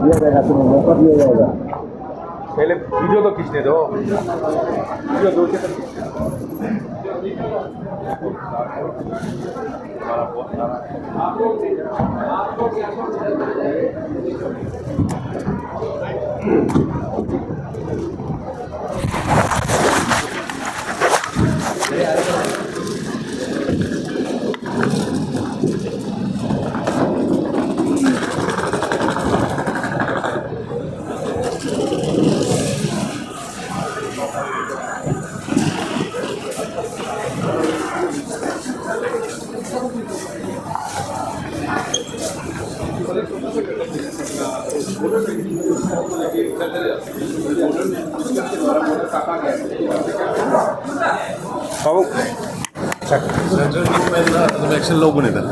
दिया जाएगा, तुम्हें मौका दिया जाएगा। पहले वीडियो तो खींचने दो, वीडियो दो के बाबू ॲक्शन लवकर येतात